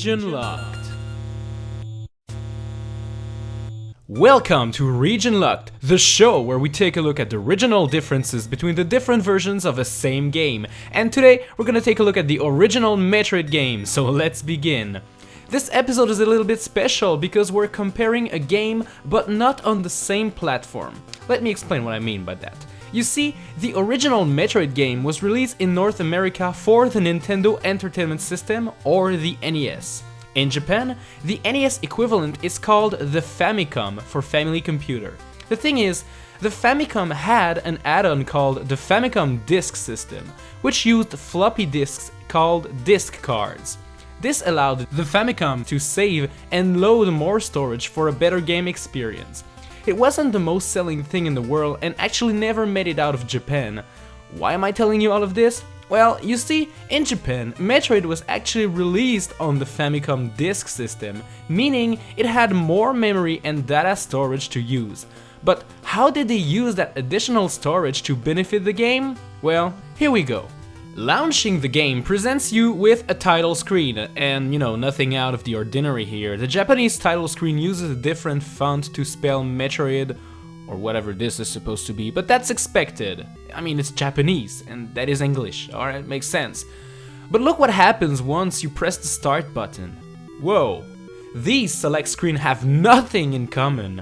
Region Locked. Welcome to Region Locked, the show where we take a look at the original differences between the different versions of a same game. And today we're gonna take a look at the original Metroid game, so let's begin. This episode is a little bit special because we're comparing a game but not on the same platform. Let me explain what I mean by that. You see, the original Metroid game was released in North America for the Nintendo Entertainment System, or the NES. In Japan, the NES equivalent is called the Famicom for Family Computer. The thing is, the Famicom had an add-on called the Famicom Disk System, which used floppy disks called disk cards. This allowed the Famicom to save and load more storage for a better game experience. It wasn't the most selling thing in the world and actually never made it out of Japan. Why am I telling you all of this? Well, you see, in Japan, Metroid was actually released on the Famicom Disk System, meaning it had more memory and data storage to use. But how did they use that additional storage to benefit the game? Well, here we go. Launching the game presents you with a title screen, and nothing out of the ordinary here. The Japanese title screen uses a different font to spell Metroid, or whatever this is supposed to be, but that's expected. I mean, it's Japanese, and that is English, alright, makes sense. But look what happens once you press the start button. Whoa, these select screens have nothing in common.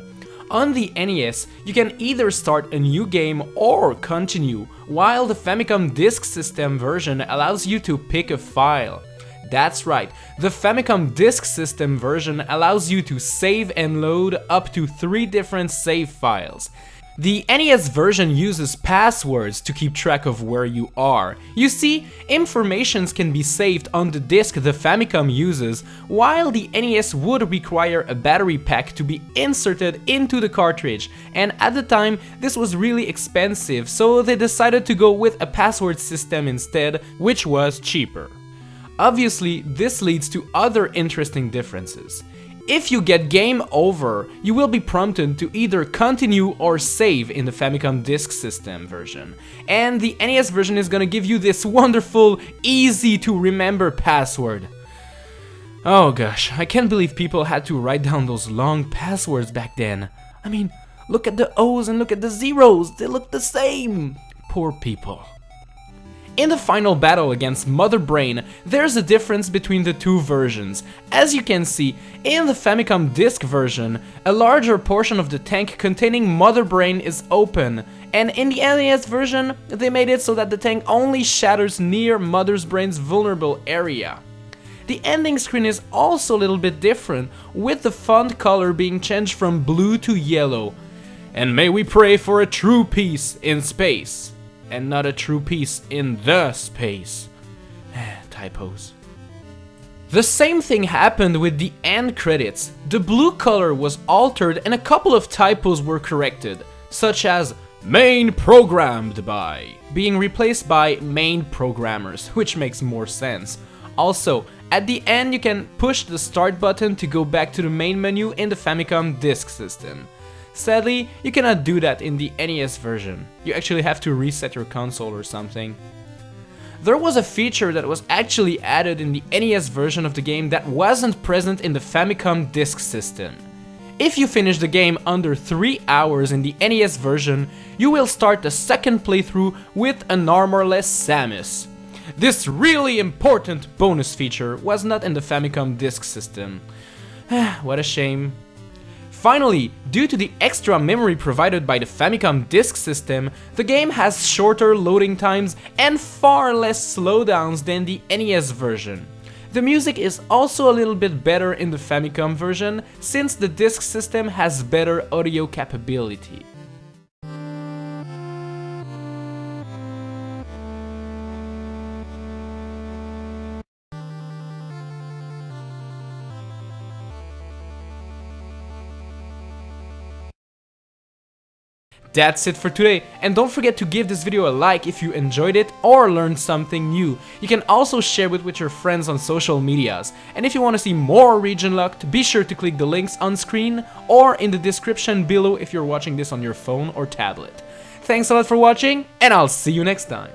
On the NES, you can either start a new game or continue, while the Famicom Disk System version allows you to pick a file. That's right, the Famicom Disk System version allows you to save and load up to 3 different save files. The NES version uses passwords to keep track of where you are. You see, informations can be saved on the disk the Famicom uses, while the NES would require a battery pack to be inserted into the cartridge, and at the time this was really expensive, so they decided to go with a password system instead, which was cheaper. Obviously, this leads to other interesting differences. If you get game over, you will be prompted to either continue or save in the Famicom Disk System version. And the NES version is gonna give you this wonderful, easy to remember password. Oh gosh, I can't believe people had to write down those long passwords back then. I mean, look at the O's and look at the zeros, they look the same. Poor people. In the final battle against Mother Brain, there's a difference between the two versions. As you can see, in the Famicom Disk version, a larger portion of the tank containing Mother Brain is open, and in the NES version, they made it so that the tank only shatters near Mother Brain's vulnerable area. The ending screen is also a little bit different, with the font color being changed from blue to yellow. And may we pray for a true peace in space. And not a true peace in the space. Typos. The same thing happened with the end credits. The blue color was altered and a couple of typos were corrected, such as main programmed by being replaced by main programmers, which makes more sense. Also, at the end you can push the start button to go back to the main menu in the Famicom Disk System. Sadly, you cannot do that in the NES version. You actually have to reset your console or something. There was a feature that was actually added in the NES version of the game that wasn't present in the Famicom Disk System. If you finish the game under 3 hours in the NES version, you will start the second playthrough with an armorless Samus. This really important bonus feature was not in the Famicom Disk System. What a shame. Finally, due to the extra memory provided by the Famicom Disk System, the game has shorter loading times and far less slowdowns than the NES version. The music is also a little bit better in the Famicom version, since the Disk System has better audio capability. That's it for today, and don't forget to give this video a like if you enjoyed it or learned something new. You can also share it with your friends on social medias. And if you want to see more Region Locked, be sure to click the links on screen or in the description below if you're watching this on your phone or tablet. Thanks a lot for watching, and I'll see you next time.